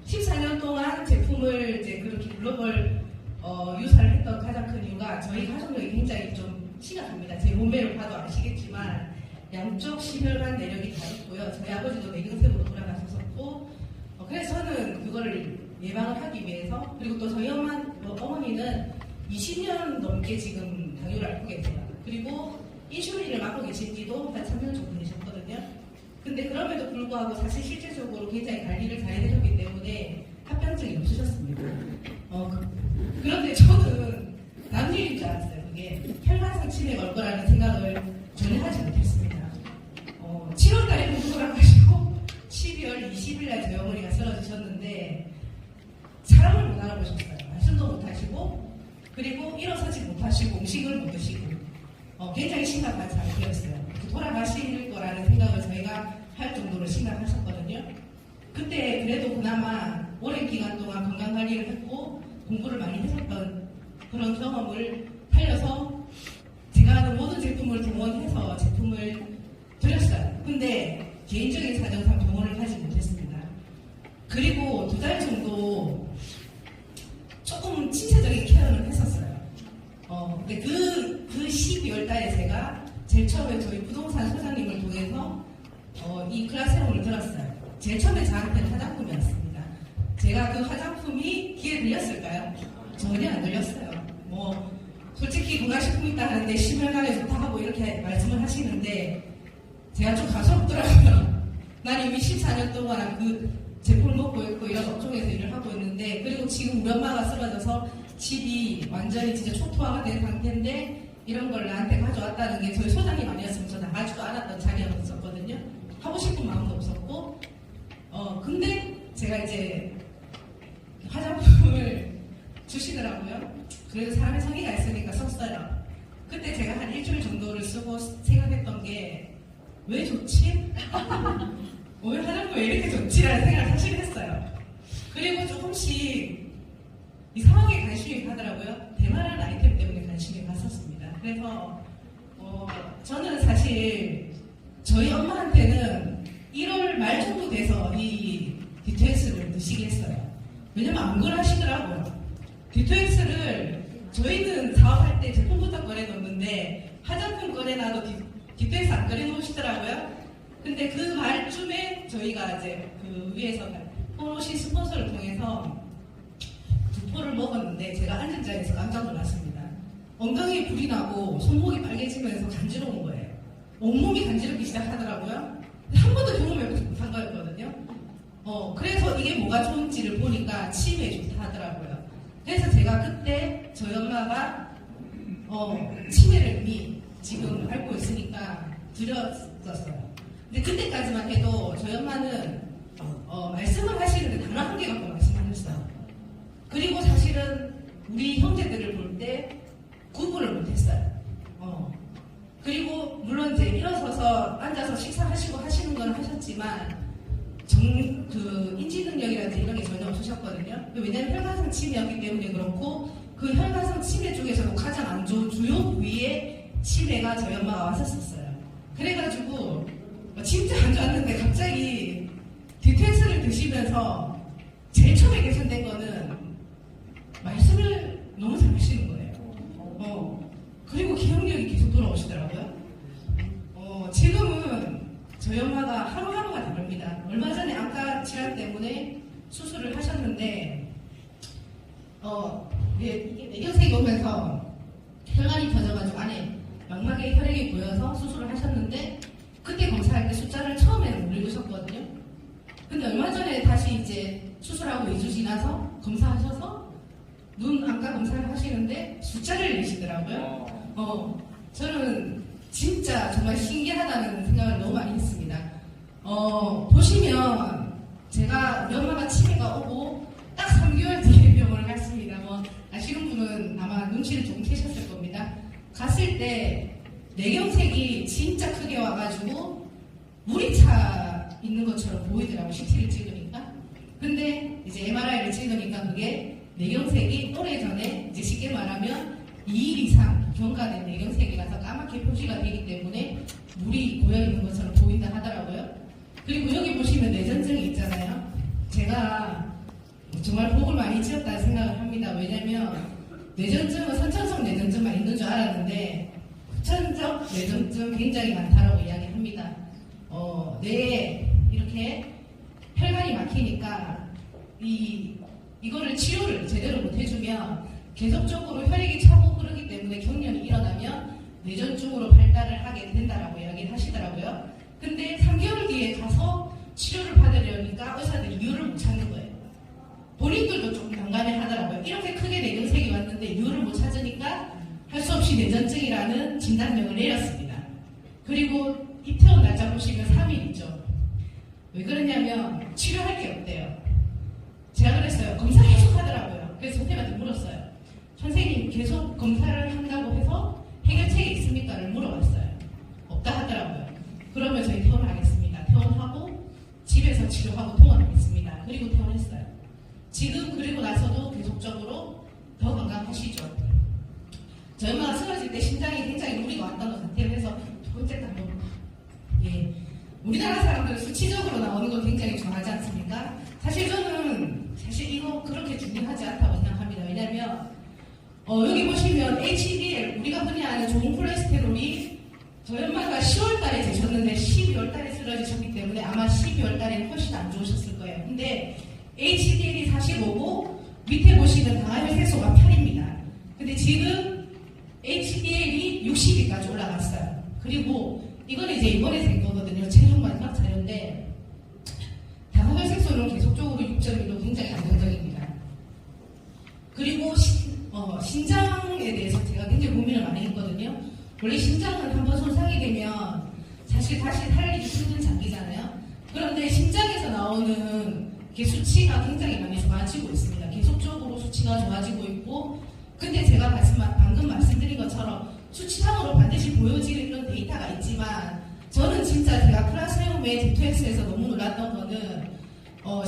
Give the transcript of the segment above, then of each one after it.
14년 동안 제품을 이제 그렇게 글로벌 유사를 했던 가장 큰 이유가 저희 가족력이 굉장히 좀 심각합니다. 제 몸매를 봐도 아시겠지만 양쪽 심혈관 내력이 다 있고요. 저희 아버지도 뇌경색으로 돌아가셨었고 그래서 저는 그거를 예방을 하기 위해서 그리고 또 저희 어머니는 20년 넘게 지금 당뇨를 앓고 계세요. 그리고 인슐린을 맞고 계신 지도 한 3년 정도 되셨거든요. 근데 그럼에도 불구하고 사실 실질적으로 굉장히 관리를 잘 해주셨기 때문에 합병증이 없으셨습니다. 그런데 저는 남일인 줄 알았어요. 그게 혈관성 치매가 올 거라는 생각을 전혀 하지 못했습니다. 7월달에 공부를 하시고 12월 20일날 저희 어머니가 쓰러지셨는데 사람을 못 알아보셨어요. 말씀도 못 하시고 그리고 일어서지 못하시고 음식을 못 드시고 굉장히 심각한 상태였어요. 돌아가실 거라는 생각을 저희가 할 정도로 심각하셨거든요. 그때 그래도 그나마 오랜 기간 동안 건강관리를 했고 공부를 많이 했었던 그런 경험을 살려서 제가 하는 모든 제품을 동원해서 제품을 드렸어요. 근데 개인적인 사정상 동원을 하지 못했습니다. 그리고 2달 정도 조금 신체적인 케어를 했었어요. 근데 그 12월 달에 제가 제일 처음에 저희 부동산 소장님을 통해서 이 클라세롬을 들었어요. 제일 처음에 저한테는 화장품이었습니다. 제가 그 화장품이 귀에 들렸을까요? 전혀 안 들렸어요. 솔직히 건강식품 있다 하는데 심혈관에 좋다 하고 이렇게 말씀을 하시는데 제가 좀 가소롭더라고요. 난 이미 14년 동안 그 제품을 먹고 있고 이런 업종에서 일을 하고 있는데 그리고 지금 우리 엄마가 쓰러져서 집이 완전히 진짜 초토화가 된 상태인데 이런 걸 나한테 가져왔다는 게 저희 소장님 아니었으면 저 나가지도 않았던 자리였었거든요. 하고 싶은 마음도 없었고 근데 제가 이제 화장품을 주시더라고요. 그래도 사람의 성의가 있으니까 썼어요. 그때 제가 한 일주일 정도를 쓰고 생각했던 게 왜 좋지? 왜 화장품 왜 이렇게 좋지라는 생각을 사실 했어요. 그리고 조금씩 이상하게 관심이 가더라고요. 대만하는 아이템 때문에 관심이 갔었습니다. 그래서 저는 사실 저희 엄마한테는 1월 말 정도 돼서 이 디토엑스를 드시게 했어요. 왜냐면 안 그러시더라고요. 디토엑스를 저희는 사업할 때 제품부터 꺼내놓는데 화장품 꺼내놔도 디토엑스 안 꺼내놓으시더라고요. 근데 그 말쯤에 저희가 이제 그 위에서 포로시 스폰서를 통해서 2포를 먹었는데 제가 앉은 자리에서 깜짝 놀랐습니다. 엉덩이에 불이 나고 손목이 빨개지면서 간지러운 거예요. 온몸이 간지럽기 시작하더라고요. 한 번도 경험해보지 못한 거였거든요. 그래서 이게 뭐가 좋은지를 보니까 치매에 좋다 하더라고요. 그래서 제가 그때 저희 엄마가 치매를 이미 지금 앓고 있으니까 드렸었어요. 근데 그때까지만 해도 저희 엄마는 말씀을 하시는데 단어 한 개 갖고 말씀하셨어요. 그리고 사실은 우리 형제들을 볼 때 구분을 못했어요. 그리고 물론 이제 일어서서 앉아서 식사하시고 하시는 건 하셨지만 인지 능력이라든지 이런 게 전혀 없으셨거든요. 왜냐하면 혈관성 치매였기 때문에 그렇고 그 혈관성 치매 중에서도 가장 안 좋은 주요 부위에 치매가 저희 엄마가 왔었어요. 그래가지고 진짜 안 좋았는데 갑자기 디토엑스를 드시면서 제일 처음에 개선된 거는 말씀을 너무 잘 하시는 거예요. 그리고 기억력이 계속 돌아오시더라고요. 지금은 저희 엄마가 하루하루가 다릅니다. 얼마 전에 안과 질환 때문에 수술을 하셨는데 이게 뇌경색이 오면서 혈관이 터져가지고 안에 망막에 혈액이 고여서 수술을 하셨는데 그때 검사할 때 숫자를 처음에는 모르셨거든요. 근데 얼마 전에 다시 이제 수술하고 2주 지나서 검사하셔서 눈 안과 검사를 하시는데 숫자를 내시더라고요. 저는 진짜 정말 신기하다는 생각을 너무 많이 했습니다. 보시면 제가 우리 엄마가 치매가 오고 딱 3개월 뒤에 병원을 갔습니다. 아시는 분은 아마 눈치를 좀 채셨을 겁니다. 갔을 때 뇌경색이 진짜 크게 와가지고 물이 차 있는 것처럼 보이더라고요. CT를 찍으니까. 근데 이제 MRI를 찍으니까 그게 뇌경색이 오래전에 이제 쉽게 말하면 2일 이상 경과된 뇌경색이라서 까맣게 표시가 되기 때문에 물이 고여있는 것처럼 보인다 하더라고요. 그리고 여기 보시면 뇌전증이 있잖아요. 제가 정말 복을 많이 지었다는 생각을 합니다. 왜냐면 뇌전증은 선천성 뇌전증만 있는 줄 알았는데 후천적 뇌전증 굉장히 많다라고 이야기합니다. 뇌에 이렇게 혈관이 막히니까 이거를 치료를 제대로 못 해주면 계속적으로 혈액이 차고 흐르기 때문에 경련이 일어나면 뇌전증으로 발달을 하게 된다라고 이야기를 하시더라고요. 근데 3개월 뒤에 가서 치료를 받으려니까 의사들이 이유를 못 찾는 거예요. 본인들도 좀 난감해 하더라고요. 이렇게 크게 뇌경색이 왔는데 이유를 못 찾으니까 할 수 없이 뇌전증이라는 진단명을 내렸습니다. 그리고 입퇴원 날짜 보시면 3일이죠. 왜 그러냐면 치료할 게 없대요. 제가 그랬어요. 검사 계속 하더라고요. 그래서 선생님한테 물었어요. 선생님 계속 검사를 한다고 해서 해결책이 있습니까?를 물어봤어요. 없다 하더라고요. 그러면 저희 퇴원하겠습니다. 퇴원하고 집에서 치료하고 통원하겠습니다. 그리고 퇴원했어요. 지금 그리고 나서도 계속적으로 더 건강하시죠. 저희 엄마가 쓰러질 때 심장이 굉장히 무리가 왔던 것 같아요. 그래서 두 번째 단독. 예. 우리나라 사람들은 수치적으로 나오는 거 굉장히 좋아하지 않습니까? 사실 저는 이거 그렇게 중요하지 않다고 생각합니다. 왜냐면 여기 보시면 HDL, 우리가 흔히 아는 좋은 콜레스테롤이 저희 엄마가 10월달에 재셨는데 12월달에 쓰러지셨기 때문에 아마 12월달에는 훨씬 안 좋으셨을 거예요. 근데 HDL이 45고 밑에 보시면 당화혈색소가 8입니다. 근데 지금 HDL이 60까지 올라갔어요. 그리고 이건 이제 이번에 된 거거든요. 최종 마지막 자료인데 당화혈색소는 계속적으로 6.1로 굉장히 안정적입니다. 그리고 신장에 대해서 제가 굉장히 고민을 많이 했거든요. 원래 신장은 한번 손상이 되면 사실 다시 살리기 힘든 장기잖아요. 그런데 심장에서 나오는 수치가 굉장히 많이 좋아지고 있습니다. 계속적으로 수치가 좋아지고 있고, 근데 제가 방금 말씀드린 것처럼 수치상으로 반드시 보여지는 데이터가 있지만 저는 진짜 제가 플라세움의 D2X에서 너무 놀랐던 거는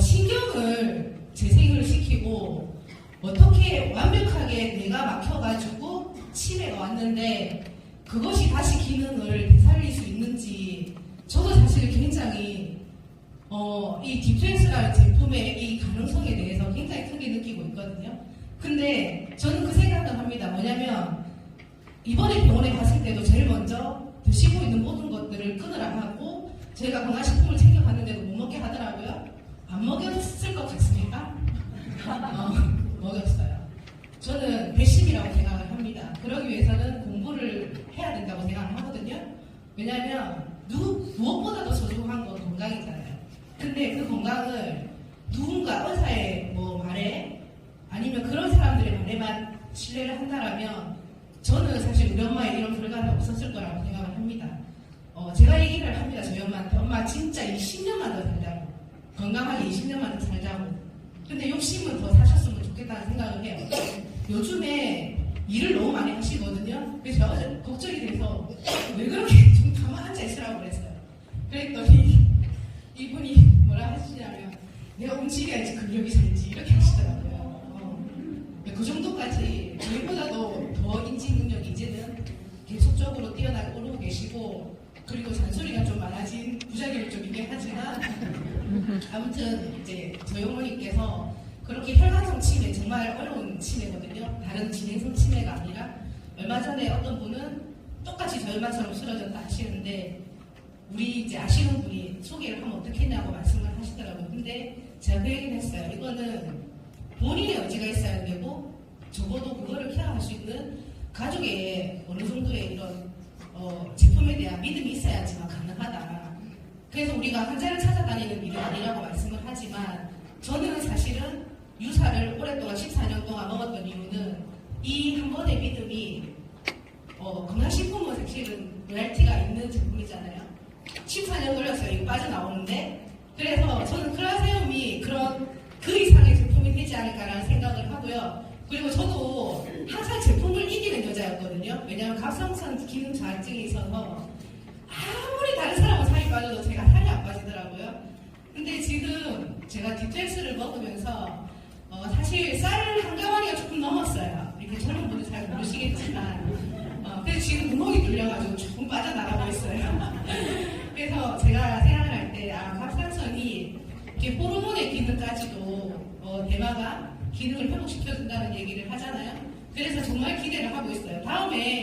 신경을 재생을 시키고 어떻게 완벽하게 뇌가 막혀가지고 치매가 왔는데 그것이 다시 기능을 되살릴 수 있는지 저도 사실 굉장히 이 D2X라는 제품의 이 가능성에 대해서 굉장히 크게 느끼고 있거든요. 근데 저는 그 생각을 합니다. 뭐냐면 이번에 병원에 갔을 때도 제일 먼저 드시고 있는 모든 것들을 끊으라 하고 저희가 건강식품을 챙겨갔는데도 못 먹게 하더라고요. 안 먹였을 것 같습니까? 먹였어요. 저는 배심이라고 생각을 합니다. 그러기 위해서는 공부를 해야 된다고 생각을 하거든요. 왜냐하면 무엇보다도 소중한 건 건강이잖아요. 근데 그 건강을 누군가 의사의 말에 아니면 그런 사람들의 말에만 신뢰를 한다라면 저는 사실 우리 엄마의 이런 결과는 없었을 거라고 생각을 합니다. 제가 얘기를 합니다. 저희 엄마한테. 엄마 진짜 20년만 더 살자고. 건강하게 20년만 더 살자고. 근데 욕심은 더 사셨으면 좋겠다는 생각을 해요. 요즘에 일을 너무 많이 하시거든요. 그래서 제가 걱정이 돼서 왜 그렇게 좀 가만 앉아있으라고 그랬어요. 그랬더니 이분이 뭐라 하시냐면 내가 움직여야지 근력이 살지 이렇게 하시더라고요. 그 정도까지 저희보다도 더 인지 능력이 이제는 계속적으로 뛰어나게 오르고 계시고 그리고 잔소리가 좀 많아진 부작용이 좀 있긴 하지만 아무튼 이제 저희 어머니께서 그렇게 혈관성 치매 정말 어려운 치매거든요. 다른 진행성 치매가 아니라 얼마 전에 어떤 분은 똑같이 저희 엄마처럼 쓰러졌다 하시는데 우리 이제 아시는 분이 소개를 하면 어떻겠냐고 말씀을 하시더라고요. 근데 제가 그 얘기를 했어요. 이거는 본인의 의지가 있어야 되고 적어도 그거를 케어할 수 있는 가족의 어느 정도의 이런 제품에 대한 믿음이 있어야지만 가능하다. 그래서 우리가 환자를 찾아다니는 일이 아니라고 말씀을 하지만 저는 사실은 유사를 오랫동안 14년 동안 먹었던 이유는 이 한 번의 믿음이 건강식품은 사실은 로얄티가 있는 제품이잖아요. 14년 걸렸어요. 이거 빠져나오는데 그래서 저는 클라세움이 그 이상의 제품이 되지 않을까라는 생각을 하고요. 그리고 저도 항상 제품을 이기는 여자였거든요. 왜냐하면 갑상선 기능 저하증이 있어서 아무리 다른 사람은 살이 빠져도 제가 살이 안 빠지더라고요. 근데 지금 제가 D2X를 먹으면서 사실 쌀 한 가마니가 조금 넘었어요. 이렇게 젊은 분들 잘 모르시겠지만 그래서 지금 구멍이 뚫려가지고 조금 빠져나가고 있어요. 그래서 제가 생각을 할 때 갑상선이 이렇게 호르몬의 기능까지도 대마가 기능을 회복시켜준다는 얘기를 하잖아요. 그래서 정말 기대를 하고 있어요. 다음에